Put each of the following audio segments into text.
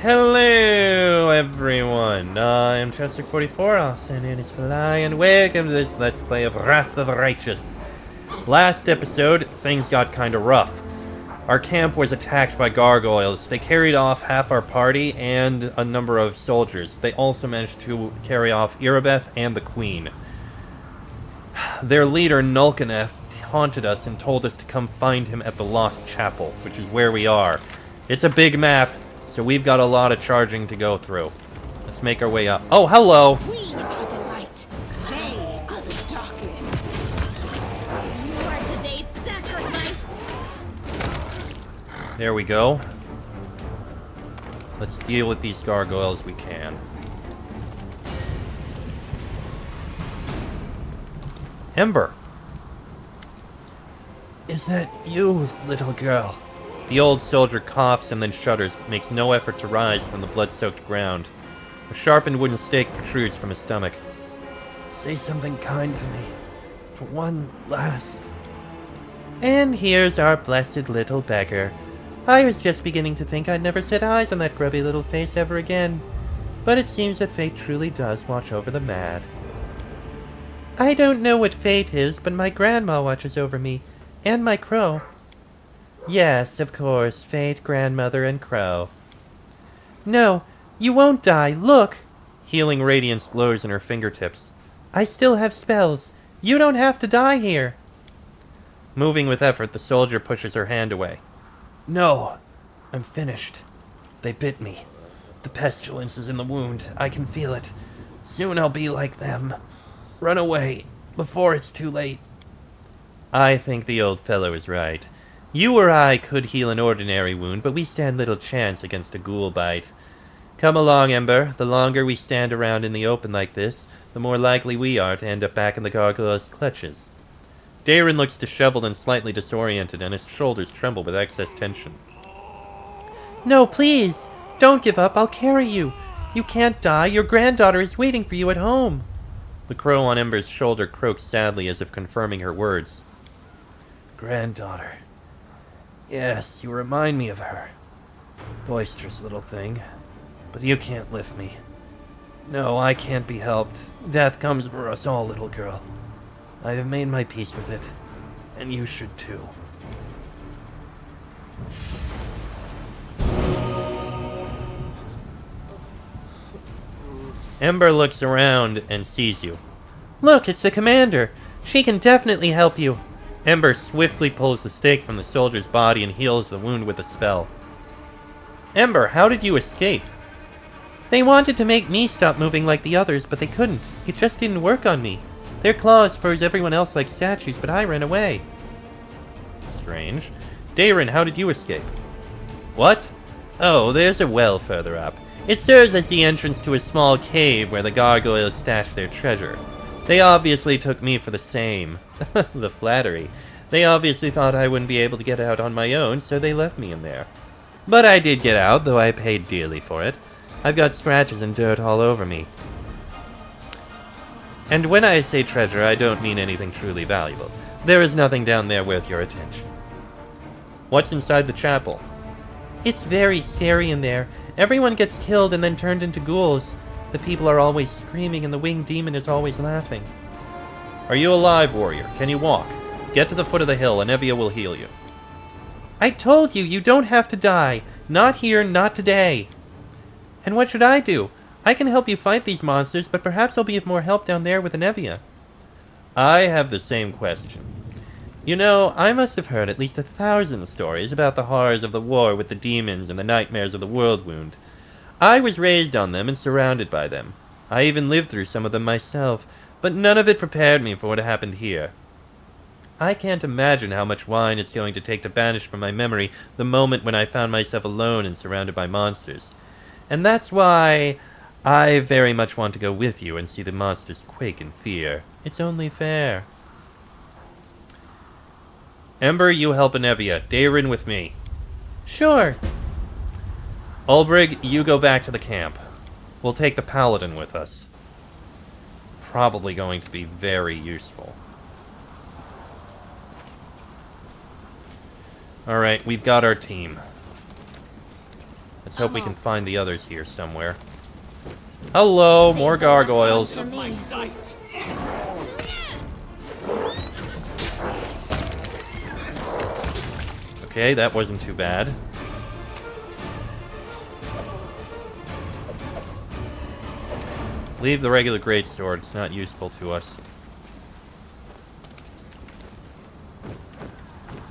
Hello, everyone. I'm Chester44, also known as Fly, and welcome to this Let's Play of Wrath of the Righteous. Last episode, things got kinda rough. Our camp was attacked by gargoyles. They carried off half our party and a number of soldiers. They also managed to carry off Irabeth and the Queen. Their leader, Nulkaneth, haunted us and told us to come find him at the Lost Chapel, which is where we are. It's a big map, so we've got a lot of charging to go through. Let's make our way up. Oh, hello! We are the light. They are the darkness. You are today's sacrifice. There we go. Let's deal with these gargoyles we can. Ember! Is that you, little girl? The old soldier coughs and then shudders, but makes no effort to rise from the blood-soaked ground. A sharpened wooden stake protrudes from his stomach. Say something kind to me. For one last... And here's our blessed little beggar. I was just beginning to think I'd never set eyes on that grubby little face ever again. But it seems that fate truly does watch over the mad. I don't know what fate is, but my grandma watches over me. And my crow. Yes, of course, fate, grandmother, and crow. No, you won't die, look! Healing radiance glows in her fingertips. I still have spells. You don't have to die here. Moving with effort, the soldier pushes her hand away. No, I'm finished. They bit me. The pestilence is in the wound. I can feel it. Soon I'll be like them. Run away, before it's too late. I think the old fellow is right. You or I could heal an ordinary wound, but we stand little chance against a ghoul bite. Come along, Ember. The longer we stand around in the open like this, the more likely we are to end up back in the gargoyle's clutches. Darren looks disheveled and slightly disoriented, and his shoulders tremble with excess tension. No, please! Don't give up, I'll carry you! You can't die, your granddaughter is waiting for you at home! The crow on Ember's shoulder croaks sadly as if confirming her words. Granddaughter. Yes, you remind me of her. Boisterous little thing. But you can't lift me. No, I can't be helped. Death comes for us all, little girl. I have made my peace with it. And you should too. Ember looks around and sees you. Look, it's the commander. She can definitely help you. Ember swiftly pulls the stake from the soldier's body and heals the wound with a spell. Ember, how did you escape? They wanted to make me stop moving like the others, but they couldn't. It just didn't work on me. Their claws froze everyone else like statues, but I ran away. Strange. Darren, how did you escape? What? Oh, there's a well further up. It serves as the entrance to a small cave where the gargoyles stash their treasure. They obviously took me for the same. The flattery. They obviously thought I wouldn't be able to get out on my own, so they left me in there. But I did get out, though I paid dearly for it. I've got scratches and dirt all over me. And when I say treasure, I don't mean anything truly valuable. There is nothing down there worth your attention. What's inside the chapel? It's very scary in there. Everyone gets killed and then turned into ghouls. The people are always screaming and the winged demon is always laughing. Are you alive, warrior? Can you walk? Get to the foot of the hill and Evia will heal you. I told you, you don't have to die. Not here, not today. And what should I do? I can help you fight these monsters, but perhaps I'll be of more help down there with an Evia. I have the same question. You know, I must have heard at least 1,000 stories about the horrors of the war with the demons and the nightmares of the world wound. I was raised on them and surrounded by them. I even lived through some of them myself, but none of it prepared me for what happened here. I can't imagine how much wine it's going to take to banish from my memory the moment when I found myself alone and surrounded by monsters. And that's why I very much want to go with you and see the monsters quake in fear. It's only fair. Ember, you help Evia. Darren with me. Sure. Ulbrig, you go back to the camp. We'll take the paladin with us. Probably going to be very useful. Alright, we've got our team. Let's hope we can find the others here somewhere. Hello, more gargoyles. For me. Okay, that wasn't too bad. Leave the regular greatsword, it's not useful to us.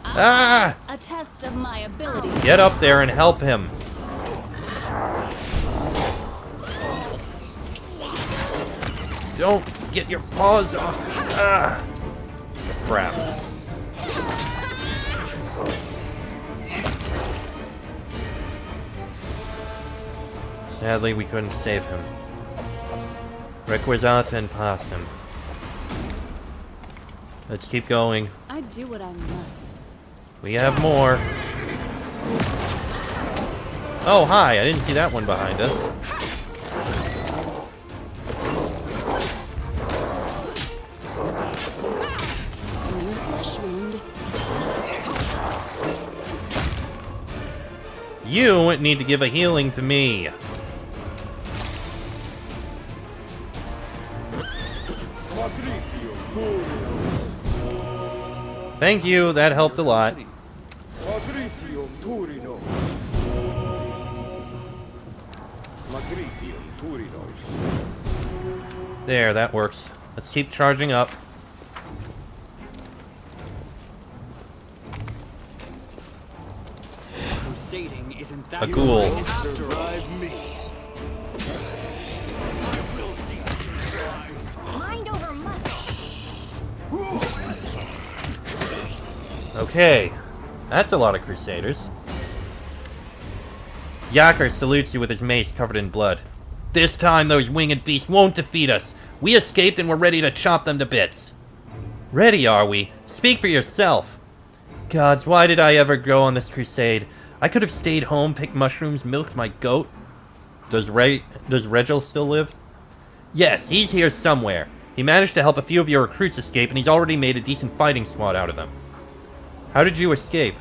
Ah! A test of my ability. Get up there and help him. Don't get your paws off. Ah! Crap. Sadly, we couldn't save him. Requisata and possum. Let's keep going. I do what I must. We have more. Oh, hi. I didn't see that one behind us. New flesh wound. You need to give a healing to me. Thank you, that helped a lot. There, that works. Let's keep charging up. Crusading isn't that A ghoul. Mind over muscle. Okay, that's a lot of crusaders. Yaker salutes you with his mace covered in blood. This time those winged beasts won't defeat us. We escaped and we're ready to chop them to bits. Ready, are we? Speak for yourself. Gods, why did I ever go on this crusade? I could have stayed home, picked mushrooms, milked my goat. Does Regil still live? Yes, he's here somewhere. He managed to help a few of your recruits escape, and he's already made a decent fighting squad out of them. How did you escape?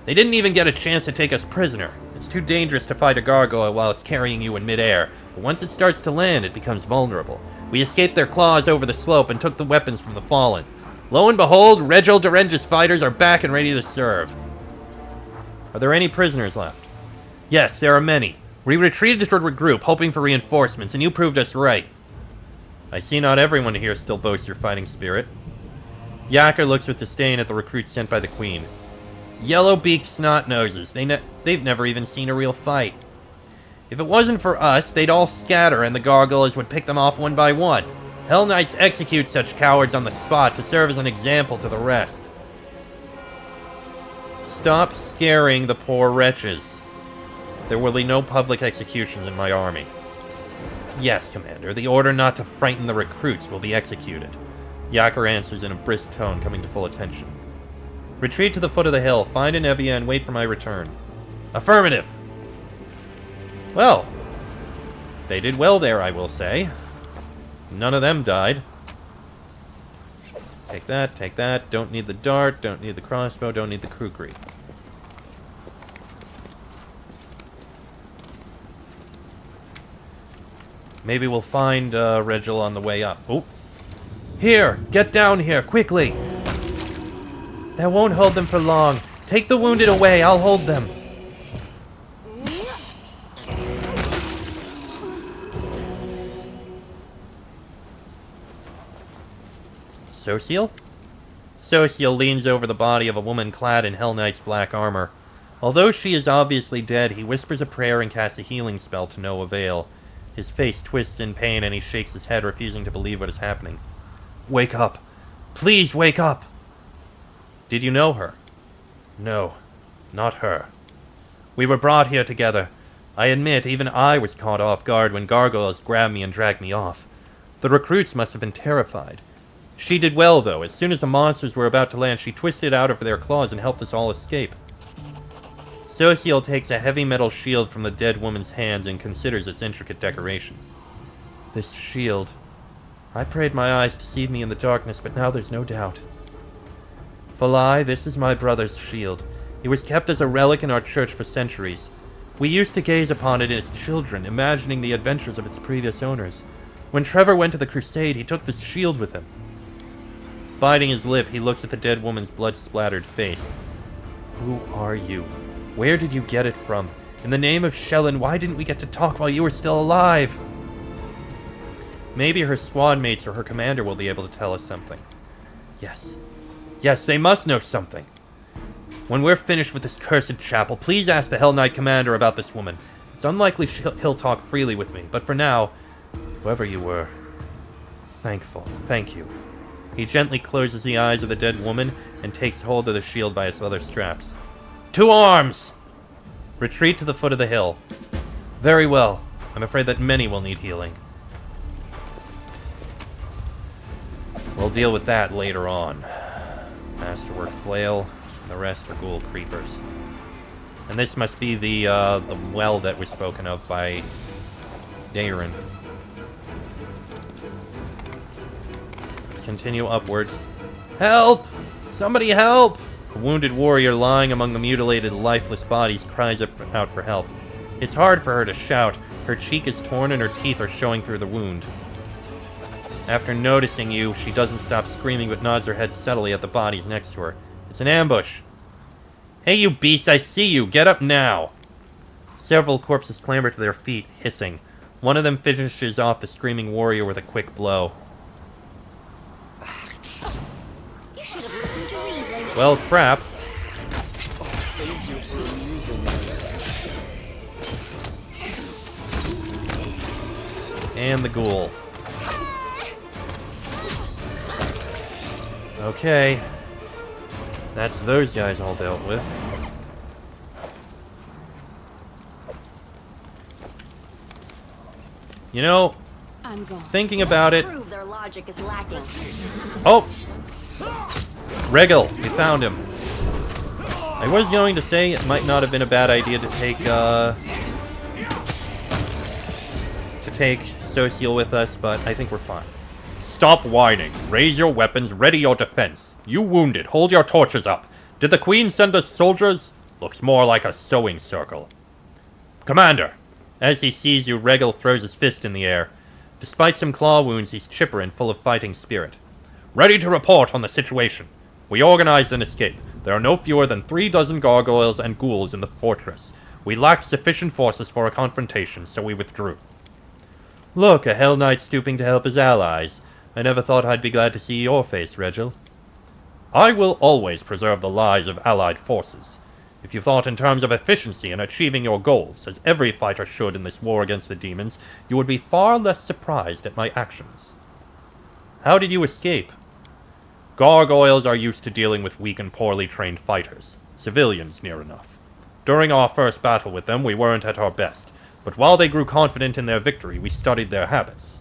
They didn't even get a chance to take us prisoner. It's too dangerous to fight a gargoyle while it's carrying you in midair, but once it starts to land, it becomes vulnerable. We escaped their claws over the slope and took the weapons from the fallen. Lo and behold, Regil Derenge's fighters are back and ready to serve. Are there any prisoners left? Yes, there are many. We retreated to regroup, hoping for reinforcements, and you proved us right. I see not everyone here still boasts your fighting spirit. Yaker looks with disdain at the recruits sent by the queen. Yellow-beaked snot-noses. They've never even seen a real fight. If it wasn't for us, they'd all scatter and the gargoyles would pick them off one by one. Hell Knights execute such cowards on the spot to serve as an example to the rest. Stop scaring the poor wretches. There will be no public executions in my army. Yes, Commander, the order not to frighten the recruits will be executed. Yaker answers in a brisk tone, coming to full attention. Retreat to the foot of the hill, find an Evia, and wait for my return. Affirmative! Well, they did well there, I will say. None of them died. Take that, take that. Don't need the dart, don't need the crossbow, don't need the kukri. Maybe we'll find Regil on the way up. Oh! Here! Get down here, quickly! That won't hold them for long. Take the wounded away, I'll hold them. Sociel? Sociel leans over the body of a woman clad in Hell Knight's black armor. Although she is obviously dead, he whispers a prayer and casts a healing spell to no avail. His face twists in pain and he shakes his head, refusing to believe what is happening. Wake up! Please wake up! Did you know her? No, not her. We were brought here together. I admit, even I was caught off guard when gargoyles grabbed me and dragged me off. The recruits must have been terrified. She did well, though. As soon as the monsters were about to land, she twisted out of their claws and helped us all escape. Sociel takes a heavy metal shield from the dead woman's hands and considers its intricate decoration. This shield. I prayed my eyes deceive me in the darkness, but now there's no doubt. Falai, this is my brother's shield. It was kept as a relic in our church for centuries. We used to gaze upon it as children, imagining the adventures of its previous owners. When Trevor went to the crusade, he took this shield with him. Biting his lip, he looks at the dead woman's blood-splattered face. Who are you? Where did you get it from? In the name of Shellen, why didn't we get to talk while you were still alive? Maybe her squad mates or her commander will be able to tell us something. Yes. Yes, they must know something. When we're finished with this cursed chapel, please ask the Hell Knight commander about this woman. It's unlikely he'll talk freely with me, but for now, whoever you were, thank you. He gently closes the eyes of the dead woman and takes hold of the shield by its leather straps. To arms! Retreat to the foot of the hill. Very well. I'm afraid that many will need healing. We'll deal with that later on. Masterwork flail. The rest are ghoul creepers. And this must be the well that was spoken of by Darren. Let's continue upwards. Help! Somebody help! A wounded warrior lying among the mutilated, lifeless bodies cries out for help. It's hard for her to shout. Her cheek is torn and her teeth are showing through the wound. After noticing you, she doesn't stop screaming but nods her head subtly at the bodies next to her. It's an ambush. Hey, you beast, I see you! Get up now! Several corpses clamber to their feet, hissing. One of them finishes off the screaming warrior with a quick blow. You should have listened to reason. Well, crap. Thank you for amusing me. And the ghoul. Okay. That's those guys all dealt with. You know, I'm gone. thinking about it... Prove their logic is lacking. Oh! Regal, we found him. I was going to say it might not have been a bad idea to take Sociel with us, but I think we're fine. Stop whining. Raise your weapons, ready your defense. You wounded, hold your torches up. Did the Queen send us soldiers? Looks more like a sewing circle. Commander! As he sees you, Regal throws his fist in the air. Despite some claw wounds, he's chipper and full of fighting spirit. Ready to report on the situation. We organized an escape. There are no fewer than 36 gargoyles and ghouls in the fortress. We lacked sufficient forces for a confrontation, so we withdrew. Look, a Hell Knight stooping to help his allies. I never thought I'd be glad to see your face, Regil. I will always preserve the lives of allied forces. If you thought in terms of efficiency in achieving your goals, as every fighter should in this war against the demons, you would be far less surprised at my actions. How did you escape? Gargoyles are used to dealing with weak and poorly trained fighters. Civilians, near enough. During our first battle with them, we weren't at our best, but while they grew confident in their victory, we studied their habits.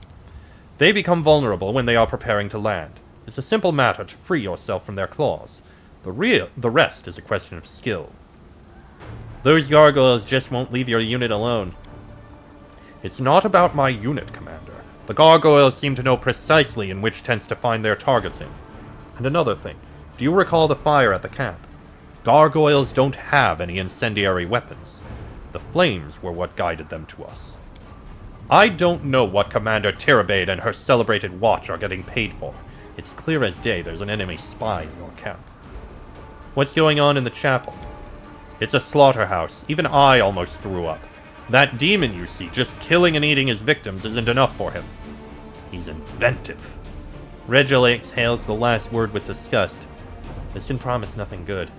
They become vulnerable when they are preparing to land. It's a simple matter to free yourself from their claws. The rest is a question of skill. Those gargoyles just won't leave your unit alone. It's not about my unit, Commander. The gargoyles seem to know precisely in which tents to find their targets in. And another thing, do you recall the fire at the camp? Gargoyles don't have any incendiary weapons. The flames were what guided them to us. I don't know what Commander Tirabade and her celebrated watch are getting paid for. It's clear as day there's an enemy spy in your camp. What's going on in the chapel? It's a slaughterhouse. Even I almost threw up. That demon you see just killing and eating his victims isn't enough for him. He's inventive. Regil exhales the last word with disgust. This can promise nothing good.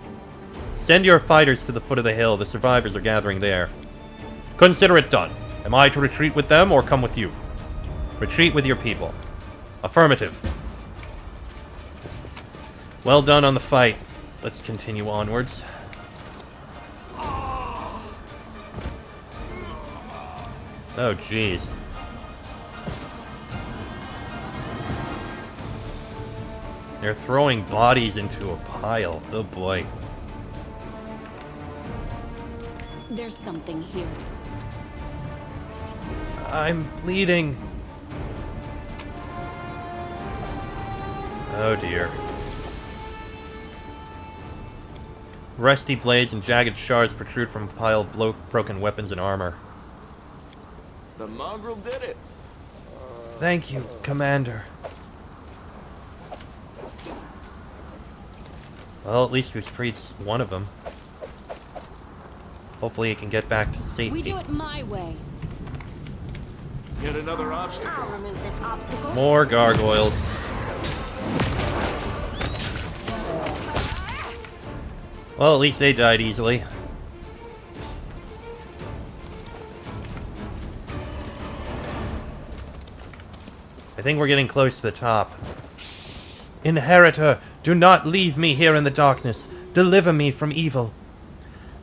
Send your fighters to the foot of the hill. The survivors are gathering there. Consider it done. Am I to retreat with them or come with you? Retreat with your people. Affirmative. Well done on the fight. Let's continue onwards. Oh, jeez. They're throwing bodies into a pile. Oh, boy. There's something here. I'm bleeding. Oh, dear. Rusty blades and jagged shards protrude from a pile of broken weapons and armor. The mongrel did it. Thank you, Commander. Well, at least we freed one of them. Hopefully he can get back to safety. We do it my way. Yet another I'll obstacle. remove this obstacle. More gargoyles. Well, at least they died easily. I think we're getting close to the top. Inheritor, do not leave me here in the darkness. Deliver me from evil.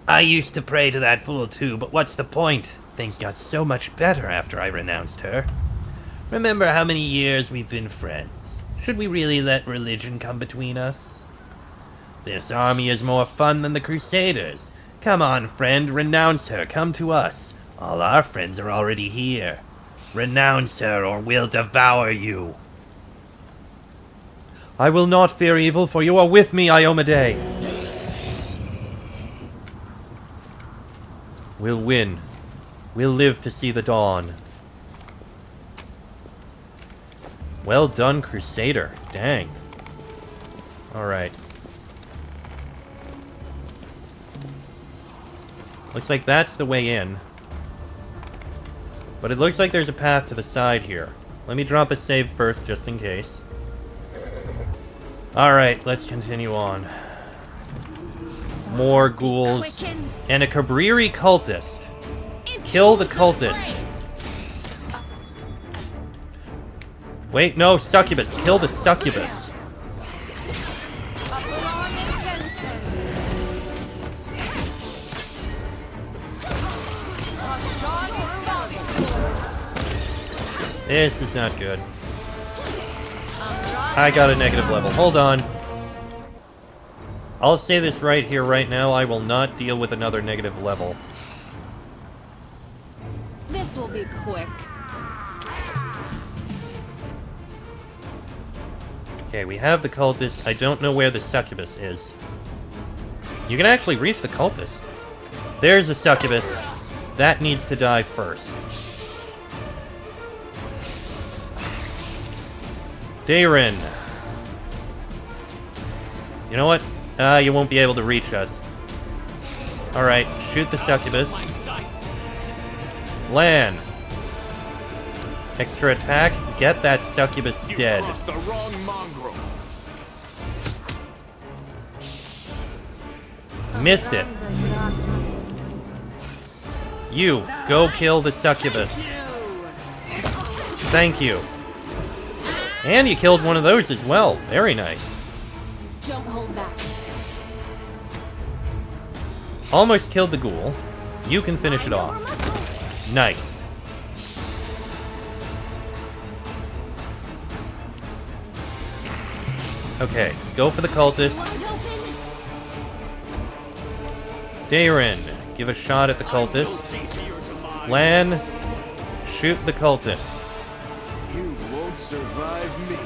I used to pray to that fool too, but what's the point? Things got so much better after I renounced her. Remember how many years we've been friends. Should we really let religion come between us? This army is more fun than the Crusaders. Come on, friend, renounce her, come to us. All our friends are already here. Renounce her, or we'll devour you. I will not fear evil, for you are with me, Iomade. We'll win. We'll live to see the dawn. Well done, Crusader. Dang. Alright. Looks like that's the way in. But it looks like there's a path to the side here. Let me drop a save first, just in case. Alright, let's continue on. More ghouls. And a Cabriri cultist. Kill the cultist. Wait, no, succubus. Kill the succubus. This is not good. I got a negative level. Hold on. I'll say this right here, right now. I will not deal with another negative level. This will be quick. Okay, we have the cultist. I don't know where the succubus is. You can actually reach the cultist. There's the succubus. That needs to die first. Dayrin. You know what? You won't be able to reach us. Alright, shoot the succubus. Lan. Extra attack. Get that succubus dead. The wrong mongrel. Missed it. You, go kill the succubus. Thank you. And you killed one of those as well. Very nice. Don't hold back. Almost killed the ghoul. You can finish it off. Nice. Okay, go for the cultist. Dayrin, give a shot at the cultist. Lan, shoot the cultist. You won't survive me.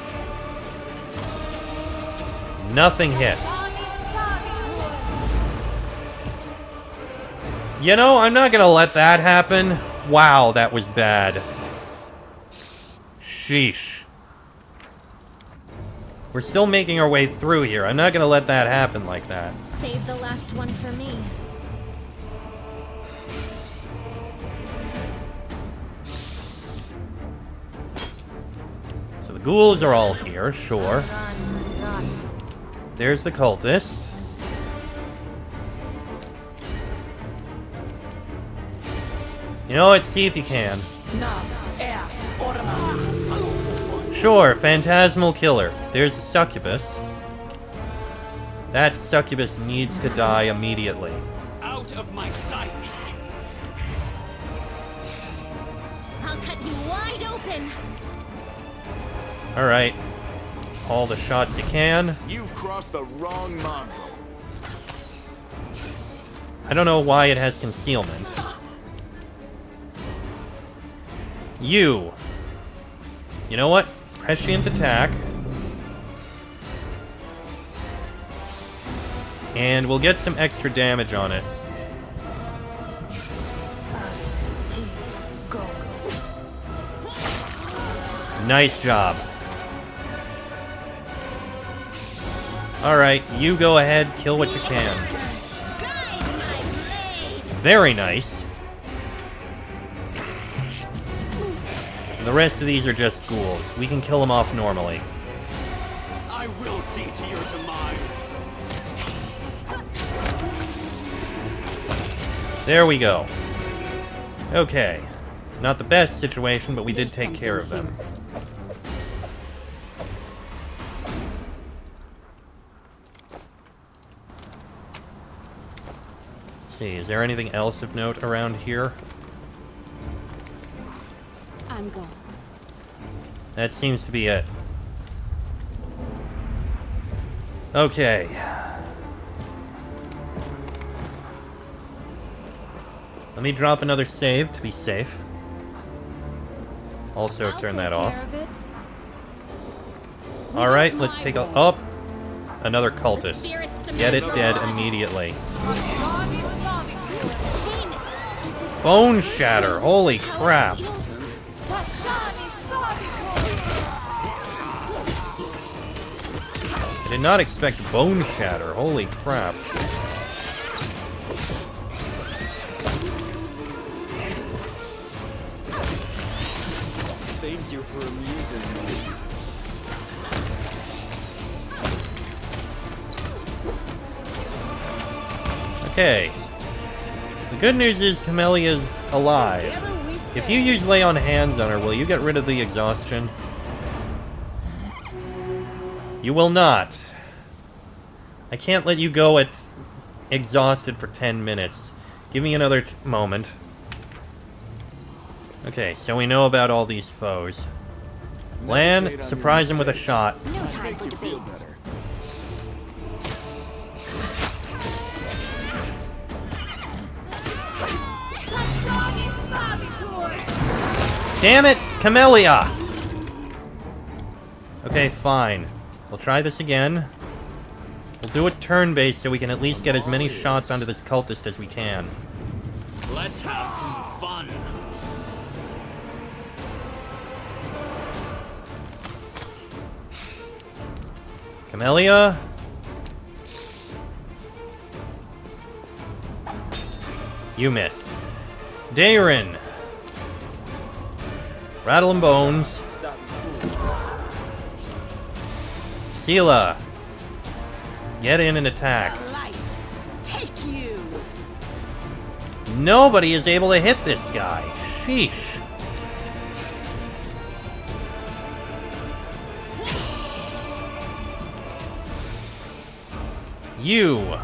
Nothing hit. You know, I'm not gonna let that happen. Wow, that was bad. Sheesh. We're still making our way through here. I'm not gonna let that happen like that. Save the last one for me. So the ghouls are all here, sure. There's the cultist. You know what? See if you can. Sure, phantasmal killer. There's the succubus. That succubus needs to die immediately. Out of my sight. I'll cut you wide open. Alright. All the shots you can. You've crossed the wrong mongrel. I don't know why it has concealment. You. You know what? Prescient attack. And we'll get some extra damage on it. Nice job. Alright, you go ahead, kill what you can. Very nice. And the rest of these are just ghouls. We can kill them off normally. I will see to your demise. There we go. Okay. Not the best situation, but we did take care of them. Let's see, is there anything else of note around here? I'm gone. That seems to be it. Okay. Let me drop another save to be safe. Also I'll turn take that off. care of it. Alright, let's take a... Oh! Another The cultist. spirits Get it demand dead your immediately. pain. Bone shatter! Holy crap! I did not expect bone shatter. Holy crap. Thank you for amusing me. Okay. The good news is Camelia's alive. If you use lay on hands on her, will you get rid of the exhaustion? You will not. I can't let you go at exhausted for 10 minutes. Give me another moment. Okay, so we know about all these foes. Lan, surprise him with a shot. No time for debates. Damn it, Camellia! Okay, fine. We'll try this again. We'll do it turn-based so we can at least get as many shots onto this cultist as we can. Let's have some fun. Camellia? You missed. Dayrin! Rattle and Bones. Sela! Get in and attack. Light, take you. Nobody is able to hit this guy. Sheesh. You.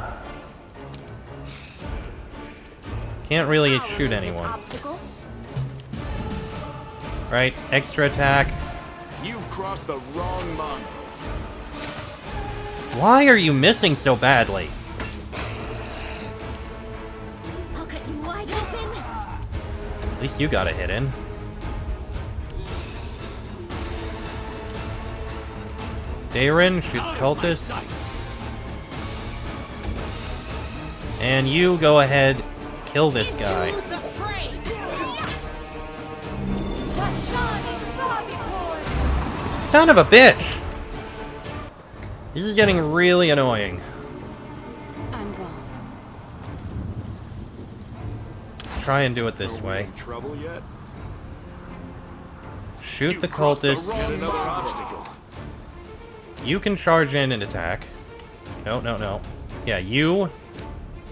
Can't really shoot anyone. Obstacle. Right, extra attack. You've crossed the wrong mongrel. Why are you missing so badly? I'll cut you wide open. At least you got a hit in. Dayrin, shoot the cultist. And you go ahead, kill this guy. Into the fray. Son of a bitch! This is getting really annoying. I'm gone. Try and do it this way. In trouble yet? Shoot the You've crossed the cultist. wrong another obstacle. You can charge in and attack. No, no, no. Yeah, you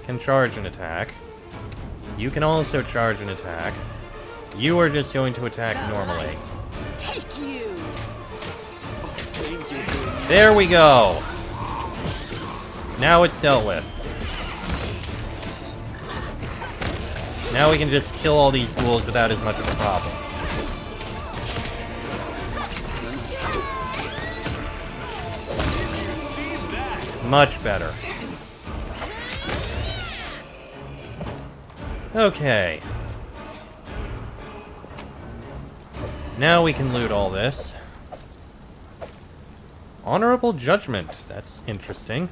can charge and attack. You can also charge and attack. You are just going to attack normally. Take you. Thank you for There we go! Now it's dealt with. Now we can just kill all these ghouls without as much of a problem. Much better. Okay. Now we can loot all this. Honorable judgment. That's interesting.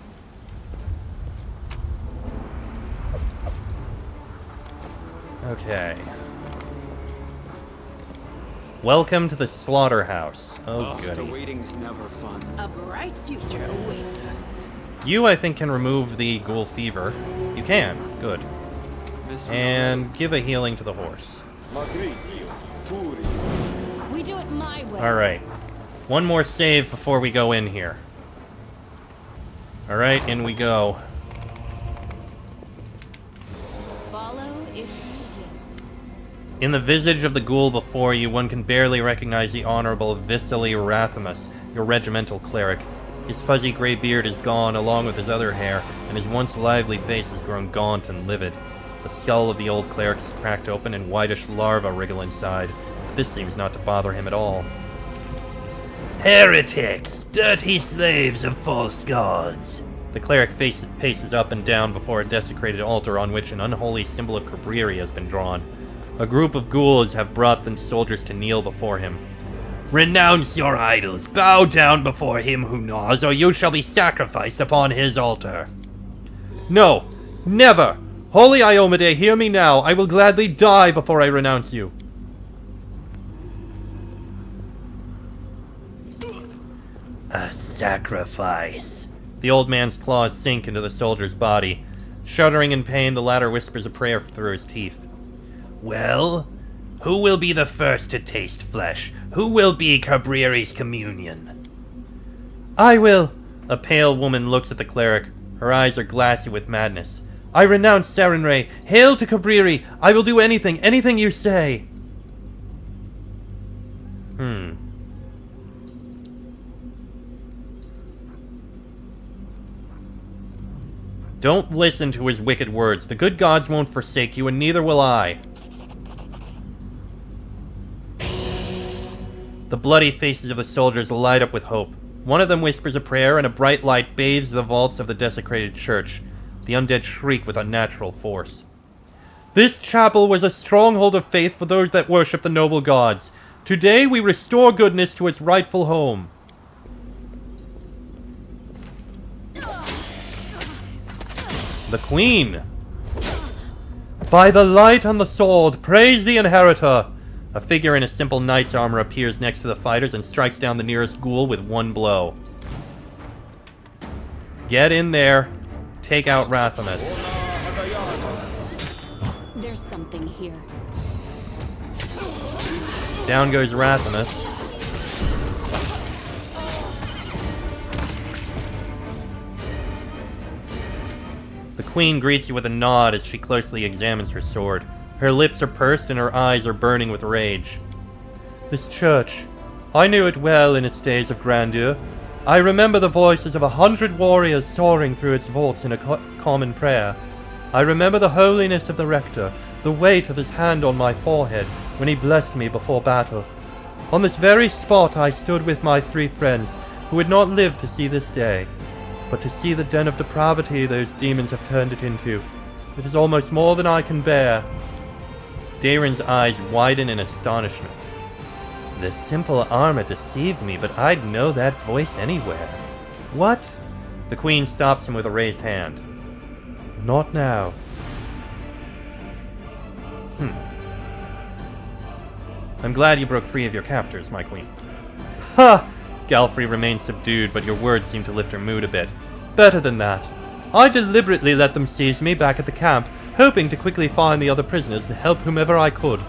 Okay. Welcome to the slaughterhouse. Oh, The goody. waiting's never fun. A bright future awaits us. You, I think, can remove the ghoul fever. You can. Good. Miss And give a healing to the horse. We do it my way. Alright. One more save before we go in here. Alright, in we go. Follow if you In the visage of the ghoul before you, one can barely recognize the Honorable Viscely Rathamus, your regimental cleric. His fuzzy gray beard is gone, along with his other hair, and his once lively face has grown gaunt and livid. The skull of the old cleric is cracked open, and whitish larvae wriggle inside. This seems not to bother him at all. Heretics! Dirty slaves of false gods! The cleric paces up and down before a desecrated altar on which an unholy symbol of Cabriri has been drawn. A group of ghouls have brought the soldiers to kneel before him. Renounce your idols, bow down before him who gnaws, or you shall be sacrificed upon his altar. No, never! Holy Iomade, hear me now. I will gladly die before I renounce you. A sacrifice. The old man's claws sink into the soldier's body. Shuddering in pain, the latter whispers a prayer through his teeth. Well, who will be the first to taste flesh? Who will be Cabriri's communion? I will. A pale woman looks at the cleric. Her eyes are glassy with madness. I renounce Sarenrae. Hail to Cabriri. I will do anything, anything you say. Don't listen to his wicked words. The good gods won't forsake you, and neither will I. The bloody faces of the soldiers light up with hope. One of them whispers a prayer, and a bright light bathes the vaults of the desecrated church. The undead shriek with unnatural force. This chapel was a stronghold of faith for those that worship the noble gods. Today we restore goodness to its rightful home. The Queen! By the light on the sword, praise the inheritor! A figure in a simple knight's armor appears next to the fighters and strikes down the nearest ghoul with one blow. Get in there. Take out Rathamus. There's something here. Down goes Rathamus. The Queen greets you with a nod as she closely examines her sword. Her lips are pursed and her eyes are burning with rage. This church, I knew it well in its days of grandeur. I remember the voices of 100 warriors soaring through its vaults in a common prayer. I remember the holiness of the rector, the weight of his hand on my forehead when he blessed me before battle. On this very spot I stood with my 3 friends, who would not live to see this day. But to see the den of depravity those demons have turned it into, it is almost more than I can bear. Daren's eyes widen in astonishment. The simple armor deceived me, but I'd know that voice anywhere. What? The Queen stops him with a raised hand. Not now. I'm glad you broke free of your captors, my queen. Ha! Galfrey remains subdued, but your words seem to lift her mood a bit. Better than that. I deliberately let them seize me back at the camp, hoping to quickly find the other prisoners and help whomever I could.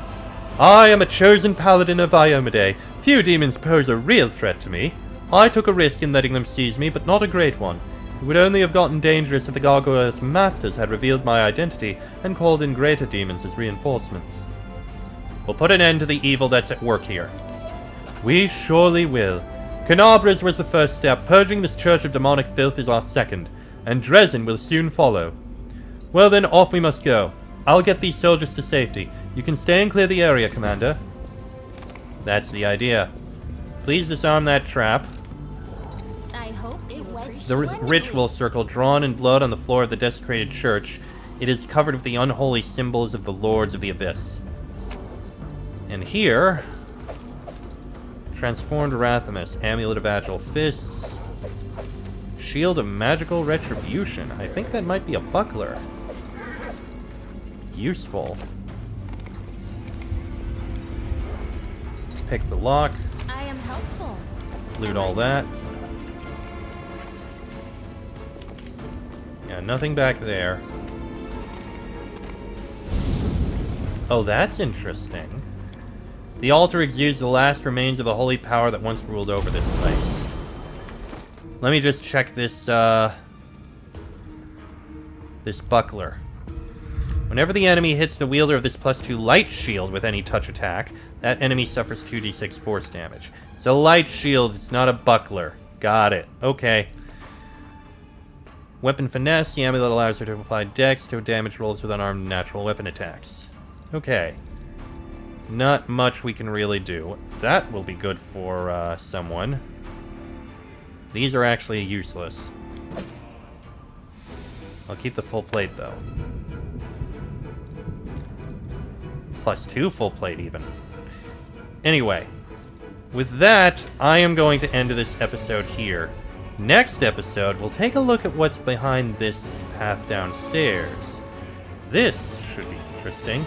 I am a chosen paladin of Iomade. Few demons pose a real threat to me. I took a risk in letting them seize me, but not a great one. It would only have gotten dangerous if the gargoyles' masters had revealed my identity and called in greater demons as reinforcements. We'll put an end to the evil that's at work here. We surely will. Canabra's was the first step. Purging this church of demonic filth is our second, and Dresden will soon follow. Well then, off we must go. I'll get these soldiers to safety. You can stay and clear the area, Commander. That's the idea. Please disarm that trap. I hope it went The ritual circle drawn in blood on the floor of the desecrated church. It is covered with the unholy symbols of the Lords of the Abyss. And here... Transformed Rathamus, Amulet of Agile Fists, Shield of Magical Retribution. I think that might be a buckler. Useful. pick the lock. I am helpful. Loot Am all I that. not? Yeah, nothing back there. Oh, that's interesting. The altar exudes the last remains of the holy power that once ruled over this place. Let me just check this, this buckler. Whenever the enemy hits the wielder of this +2 light shield with any touch attack, that enemy suffers 2d6 force damage. It's a light shield, it's not a buckler. Got it. Okay. Weapon finesse, the amulet allows her to apply dex to damage rolls with unarmed natural weapon attacks. Okay. Not much we can really do. That will be good for someone. These are actually useless. I'll keep the full plate though. +2 full plate even. Anyway, with that, I am going to end this episode here. Next episode, we'll take a look at what's behind this path downstairs. This should be interesting.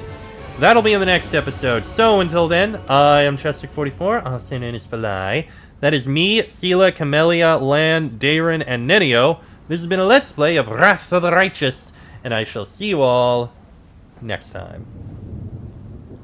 That'll be in the next episode. So until then, I am Chestic44. I'll say name is Falai. That is me, Sela, Camellia, Lan, Dayron, and Nenio. This has been a Let's Play of Wrath of the Righteous, and I shall see you all next time.